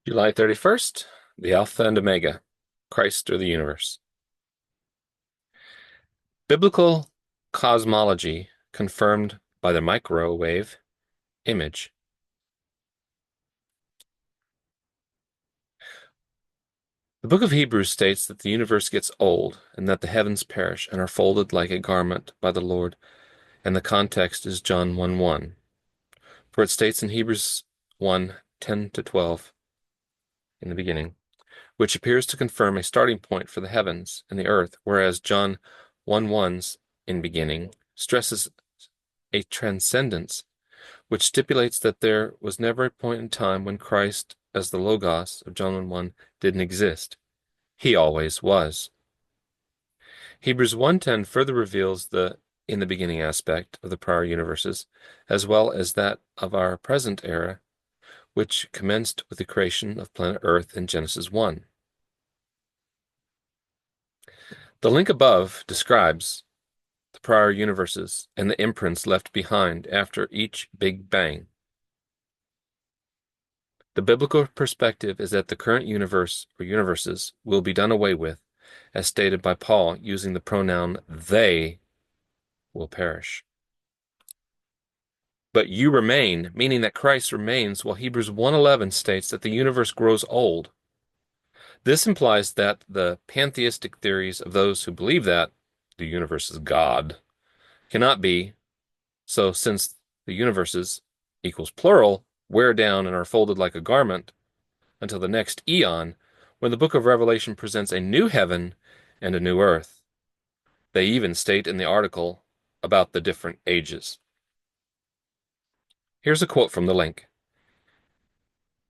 July 31st, the Alpha and Omega, Christ or the universe. Biblical cosmology confirmed by the microwave image. The book of Hebrews states that the universe gets old and that the heavens perish and are folded like a garment by the Lord, and the context is John 1:1. For it states in Hebrews 1:10 to 12 in the beginning, which appears to confirm a starting point for the heavens and the earth, whereas John 1:1's in beginning stresses a transcendence, which stipulates that there was never a point in time when Christ, as the Logos of John 1:1, didn't exist. He always was. Hebrews 1:10 further reveals the in the beginning aspect of the prior universes, as well as that of our present era, which commenced with the creation of planet Earth in Genesis 1. The link above describes the prior universes and the imprints left behind after each Big Bang. The biblical perspective is that the current universe or universes will be done away with, as stated by Paul using the pronoun they will perish. But you remain, meaning that Christ remains, while Hebrews 1:11 states that the universe grows old. This implies that the pantheistic theories of those who believe that the universe is God cannot be, so since the universes equals plural, wear down and are folded like a garment until the next eon, when the book of Revelation presents a new heaven and a new earth. They even state in the article about the different ages. Here's a quote from the link.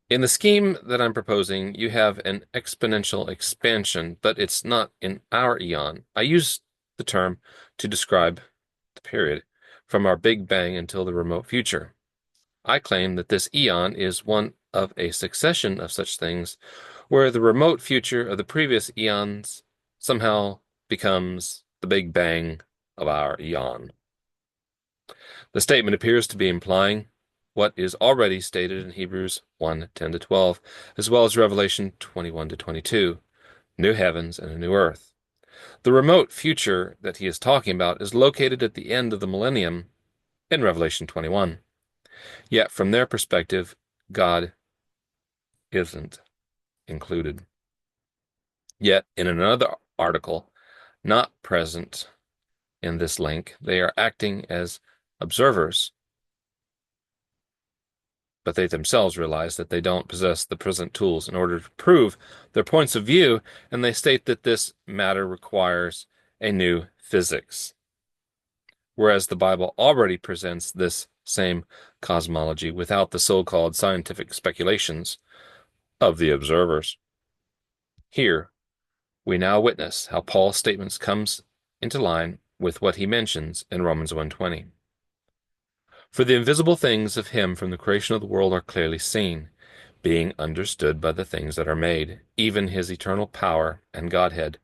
In the scheme that I'm proposing, you have an exponential expansion, but it's not in our eon. I use the term to describe the period from our Big Bang until the remote future. I claim that this eon is one of a succession of such things where the remote future of the previous eons somehow becomes the Big Bang of our eon. The statement appears to be implying what is already stated in Hebrews 1:10 to 12, as well as Revelation 21 to 22, new heavens and a new earth. The remote future that he is talking about is located at the end of the millennium in Revelation 21. Yet, from their perspective, God isn't included. Yet, in another article, not present in this link, they are acting as observers, but they themselves realize that they don't possess the present tools in order to prove their points of view, and they state that this matter requires a new physics. Whereas the Bible already presents this same cosmology without the so-called scientific speculations of the observers. Here, we now witness how Paul's statements comes into line with what he mentions in Romans 1:20. For the invisible things of him from the creation of the world are clearly seen, being understood by the things that are made, even his eternal power and Godhead,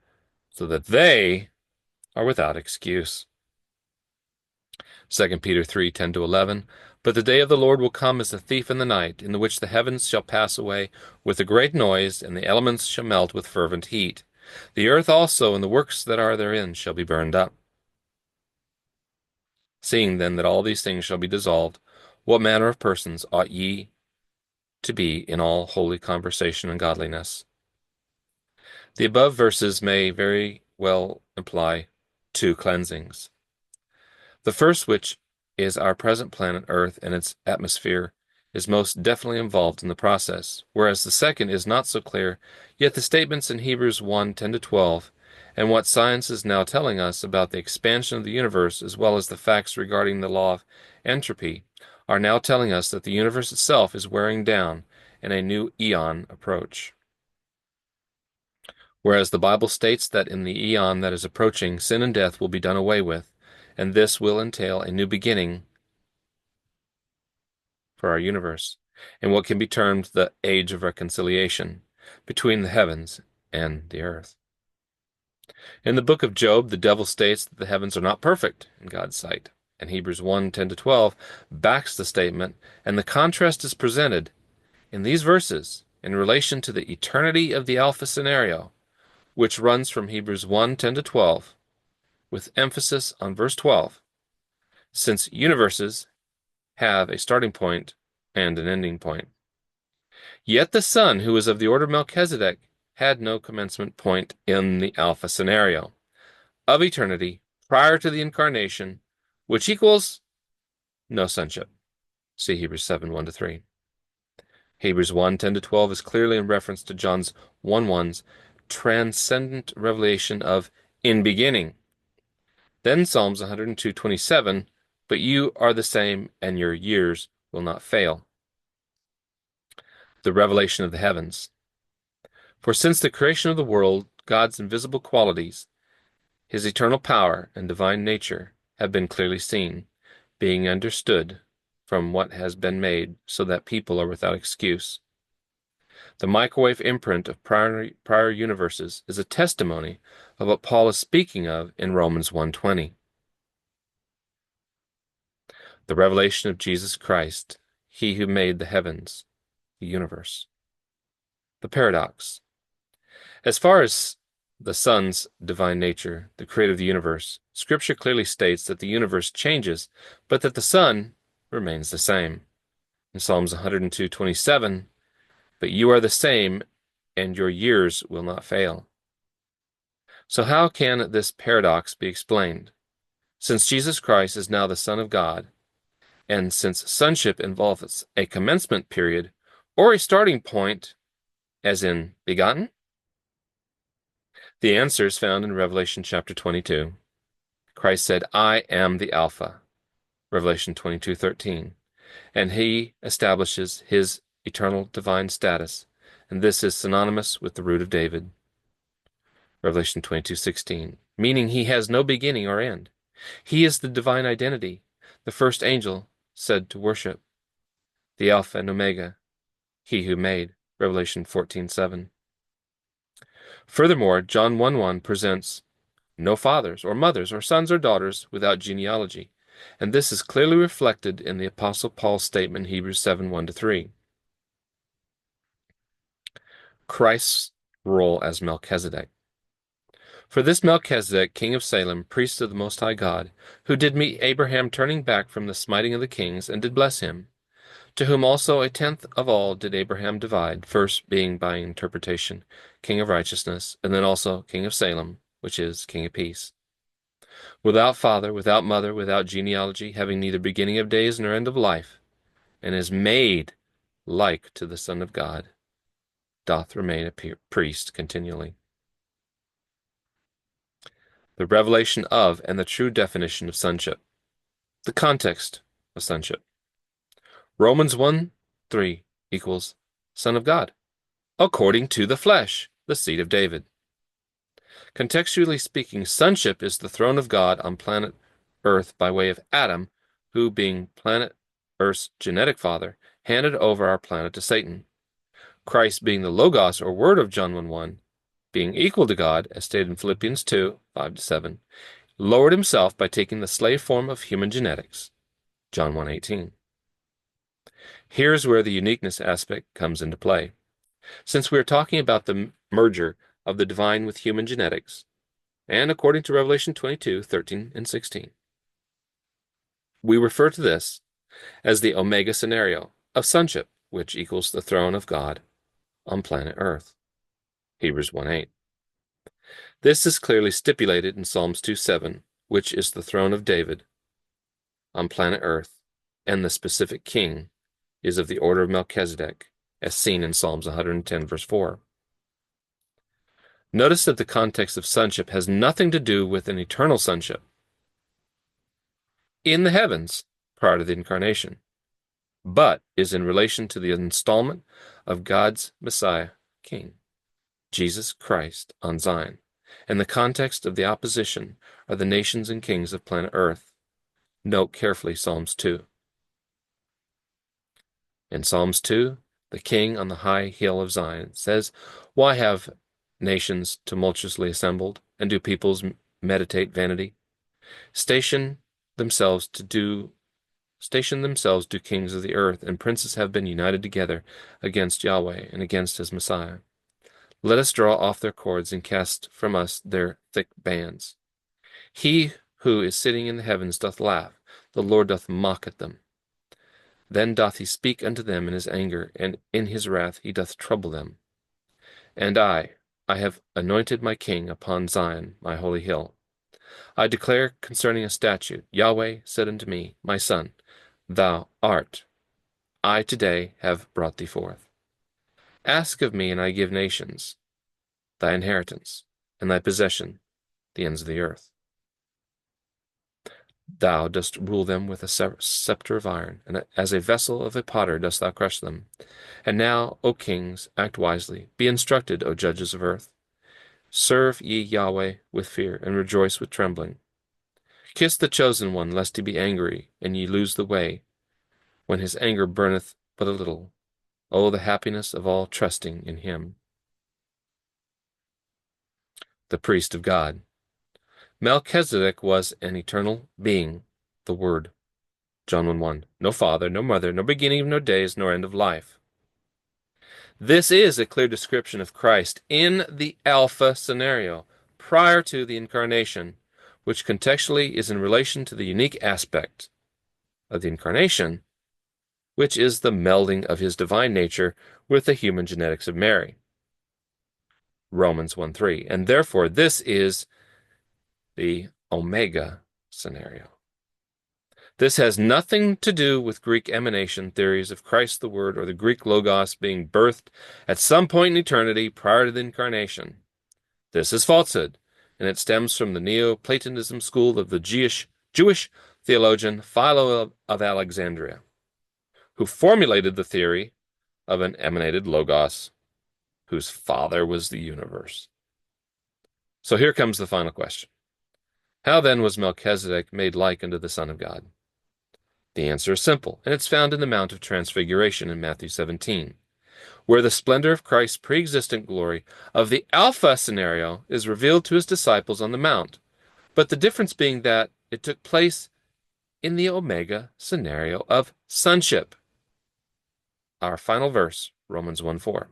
so that they are without excuse. 2 Peter 3:10 to 11. But the day of the Lord will come as a thief in the night, in the which the heavens shall pass away with a great noise, and the elements shall melt with fervent heat. The earth also and the works that are therein shall be burned up. Seeing then that all these things shall be dissolved, what manner of persons ought ye to be in all holy conversation and godliness? The above verses may very well imply two cleansings. The first, which is our present planet Earth and its atmosphere, is most definitely involved in the process, whereas the second is not so clear, yet the statements in Hebrews 1:10 to 12, and what science is now telling us about the expansion of the universe, as well as the facts regarding the law of entropy, are now telling us that the universe itself is wearing down and a new eon approach. Whereas the Bible states that in the eon that is approaching, sin and death will be done away with, and this will entail a new beginning for our universe, in what can be termed the age of reconciliation between the heavens and the earth. In the book of Job, the devil states that the heavens are not perfect in God's sight, and Hebrews 1:10 to 12 backs the statement, and the contrast is presented in these verses in relation to the eternity of the alpha scenario, which runs from Hebrews 1:10 to 12, with emphasis on verse 12, since universes have a starting point and an ending point. Yet the Son, who is of the order of Melchizedek, had no commencement point in the alpha scenario of eternity prior to the incarnation, which equals no sonship. See Hebrews 7:1 to 3. Hebrews 1:10 to 12 is clearly in reference to John's 1:1's transcendent revelation of in beginning. Then Psalms 102:27, but you are the same and your years will not fail. The revelation of the heavens. For since the creation of the world, God's invisible qualities, his eternal power and divine nature, have been clearly seen, being understood from what has been made, so that people are without excuse. The microwave imprint of prior universes is a testimony of what Paul is speaking of in Romans 1:20. The revelation of Jesus Christ, he who made the heavens, the universe. The paradox. As far as the Son's divine nature, the creator of the universe, Scripture clearly states that the universe changes, but that the Son remains the same. In Psalms 102:27, but you are the same, and your years will not fail. So how can this paradox be explained? Since Jesus Christ is now the Son of God, and since sonship involves a commencement period or a starting point, as in begotten? The answer is found in Revelation chapter 22. Christ said, I am the Alpha, Revelation 22:13, and he establishes his eternal divine status, and this is synonymous with the root of David, Revelation 22:16, meaning he has no beginning or end. He is the divine identity, the first angel said to worship, the Alpha and Omega, he who made, Revelation 14:7. Furthermore, John 1:1 presents no fathers or mothers or sons or daughters without genealogy, and this is clearly reflected in the Apostle Paul's statement in Hebrews 7:1 to 3. Christ's role as Melchizedek. For this Melchizedek, king of Salem, priest of the Most High God, who did meet Abraham turning back from the smiting of the kings, and did bless him, to whom also a tenth of all did Abraham divide, first being by interpretation king of righteousness, and then also king of Salem, which is king of peace. Without father, without mother, without genealogy, having neither beginning of days nor end of life, and is made like to the Son of God, doth remain a priest continually. The revelation of and the true definition of sonship. The context of sonship. Romans 1:3 equals Son of God, according to the flesh, the seed of David. Contextually speaking, sonship is the throne of God on planet Earth by way of Adam, who, being planet Earth's genetic father, handed over our planet to Satan. Christ, being the Logos or Word of John 1:1, being equal to God, as stated in Philippians 2:5 to 7, lowered himself by taking the slave form of human genetics, John 1:18. Here's where the uniqueness aspect comes into play. Since we are talking about the merger of the divine with human genetics, and according to Revelation 22:13 and 16, we refer to this as the Omega scenario of sonship, which equals the throne of God on planet Earth, Hebrews 1:8. This is clearly stipulated in Psalms 2:7, which is the throne of David on planet Earth, and the specific king is of the order of Melchizedek, as seen in Psalms 110, verse 4. Notice that the context of sonship has nothing to do with an eternal sonship in the heavens prior to the incarnation, but is in relation to the installment of God's Messiah King, Jesus Christ, on Zion. And the context of the opposition are the nations and kings of planet Earth. Note carefully Psalms 2. In Psalms 2, the king on the high hill of Zion says, why have nations tumultuously assembled, and do peoples meditate vanity? Station themselves to do stationed themselves do kings of the earth, and princes have been united together against Yahweh and against his Messiah. Let us draw off their cords and cast from us their thick bands. He who is sitting in the heavens doth laugh, the Lord doth mock at them. Then doth he speak unto them in his anger, and in his wrath he doth trouble them. And I have anointed my king upon Zion, my holy hill. I declare concerning a statute, Yahweh said unto me, My son, thou art, I today have brought thee forth. Ask of me, and I give nations, thy inheritance, and thy possession, the ends of the earth. Thou dost rule them with a scepter of iron, and as a vessel of a potter dost thou crush them. And now, O kings, act wisely. Be instructed, O judges of earth. Serve ye Yahweh with fear, and rejoice with trembling. Kiss the chosen one, lest he be angry, and ye lose the way, when his anger burneth but a little. O the happiness of all trusting in him. The priest of God. Melchizedek was an eternal being, the Word. John 1:1. No father, no mother, no beginning of no days, nor end of life. This is a clear description of Christ in the Alpha scenario, prior to the Incarnation, which contextually is in relation to the unique aspect of the Incarnation, which is the melding of his divine nature with the human genetics of Mary. Romans 1:3. And therefore, this is the Omega scenario. This has nothing to do with Greek emanation theories of Christ the Word or the Greek Logos being birthed at some point in eternity prior to the Incarnation. This is falsehood, and it stems from the Neoplatonism school of the Jewish theologian Philo of Alexandria, who formulated the theory of an emanated Logos, whose father was the universe. So here comes the final question. How then was Melchizedek made like unto the Son of God? The answer is simple, and it's found in the Mount of Transfiguration in Matthew 17, where the splendor of Christ's pre-existent glory of the Alpha scenario is revealed to his disciples on the Mount, but the difference being that it took place in the Omega scenario of sonship. Our final verse, Romans 1:4.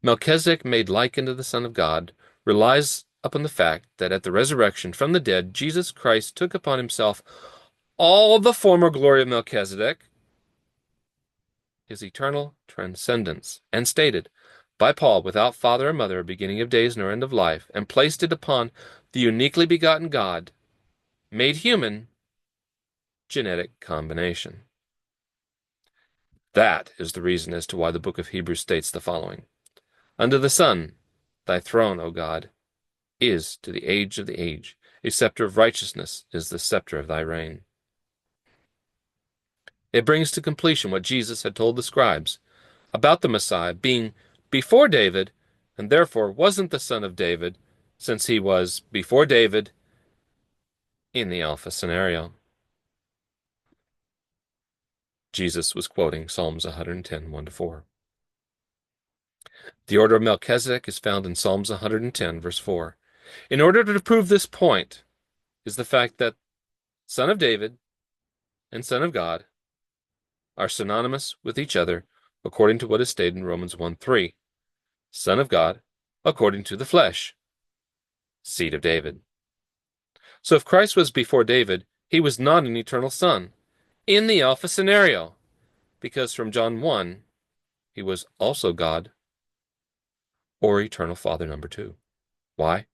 Melchizedek made like unto the Son of God relies upon the fact that at the resurrection from the dead, Jesus Christ took upon himself all the former glory of Melchizedek, his eternal transcendence, and stated by Paul, without father or mother, beginning of days nor end of life, and placed it upon the uniquely begotten God, made human, genetic combination. That is the reason as to why the book of Hebrews states the following. Under the sun, thy throne, O God, is to the age of the age. A scepter of righteousness is the scepter of thy reign. It brings to completion what Jesus had told the scribes about the Messiah being before David, and therefore wasn't the son of David, since he was before David in the Alpha scenario. Jesus was quoting Psalms 110, 1-4. The order of Melchizedek is found in Psalms 110, verse 4. In order to prove this point is the fact that Son of David and Son of God are synonymous with each other according to what is stated in Romans 1:3. Son of God according to the flesh, seed of David. So if Christ was before David, he was not an eternal son in the Alpha scenario, because from John 1, he was also God or eternal Father number 2. Why?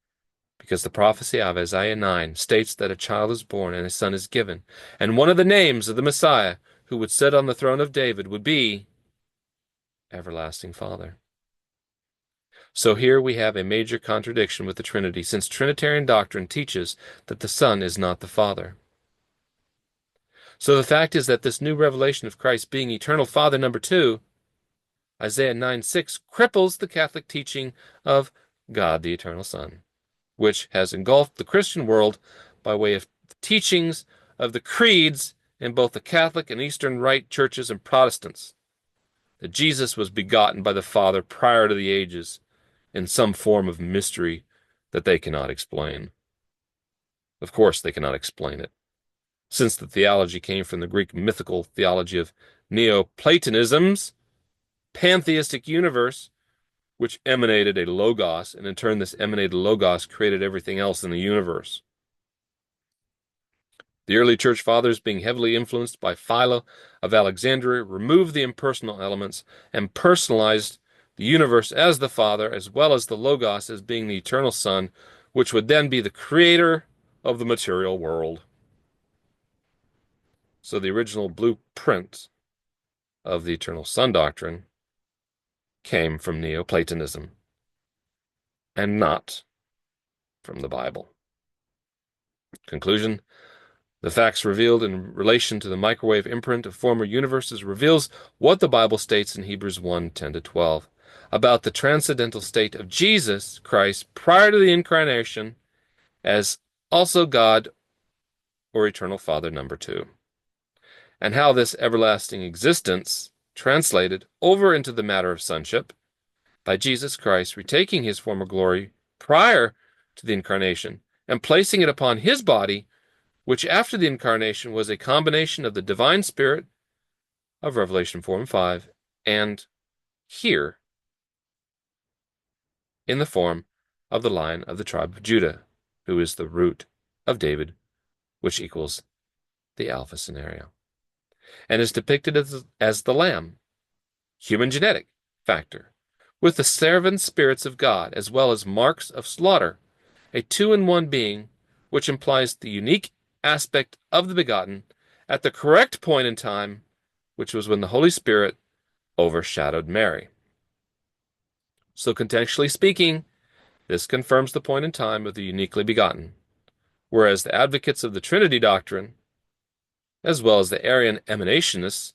Because the prophecy of Isaiah 9 states that a child is born and a son is given, and one of the names of the Messiah who would sit on the throne of David would be Everlasting Father. So here we have a major contradiction with the Trinity, since Trinitarian doctrine teaches that the Son is not the Father. So the fact is that this new revelation of Christ being eternal Father number 2, Isaiah 9:6, cripples the Catholic teaching of God the Eternal Son, which has engulfed the Christian world by way of the teachings of the creeds in both the Catholic and Eastern Rite churches and Protestants, that Jesus was begotten by the Father prior to the ages in some form of mystery that they cannot explain. Of course they cannot explain it. since the theology came from the Greek mythical theology of Neoplatonism's pantheistic universe, which emanated a logos, and in turn this emanated logos created everything else in the universe. The early church fathers, being heavily influenced by Philo of Alexandria, removed the impersonal elements and personalized the universe as the Father, as well as the Logos as being the eternal Son, which would then be the creator of the material world. So the original blueprint of the eternal Son doctrine came from Neoplatonism and not from the Bible. Conclusion: the facts revealed in relation to the microwave imprint of former universes reveals what the Bible states in Hebrews 1:10-12 about the transcendental state of Jesus Christ prior to the incarnation as also God or eternal Father number 2, and how this everlasting existence translated over into the matter of sonship by Jesus Christ retaking his former glory prior to the incarnation and placing it upon his body, which after the incarnation was a combination of the divine spirit of Revelation 4 and 5 and here in the form of the Lion of the tribe of Judah, who is the root of David, which equals the Alpha scenario, and is depicted as the Lamb, human genetic factor, with the seven spirits of God, as well as marks of slaughter, a two-in-one being, which implies the unique aspect of the begotten at the correct point in time, which was when the Holy Spirit overshadowed Mary. So contextually speaking, this confirms the point in time of the uniquely begotten, whereas the advocates of the Trinity doctrine, as well as the Arian emanationists,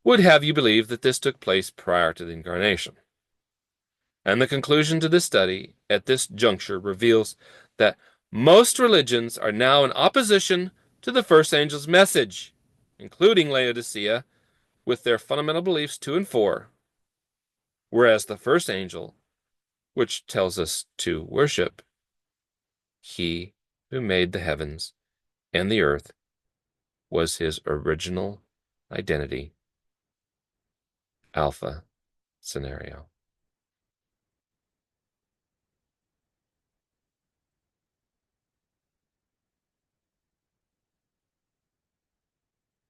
would have you believe that this took place prior to the incarnation. And the conclusion to this study at this juncture reveals that most religions are now in opposition to the first angel's message, including Laodicea, with their fundamental beliefs 2 and 4, whereas the first angel, which tells us to worship, he who made the heavens and the earth, was his original identity, Alpha scenario.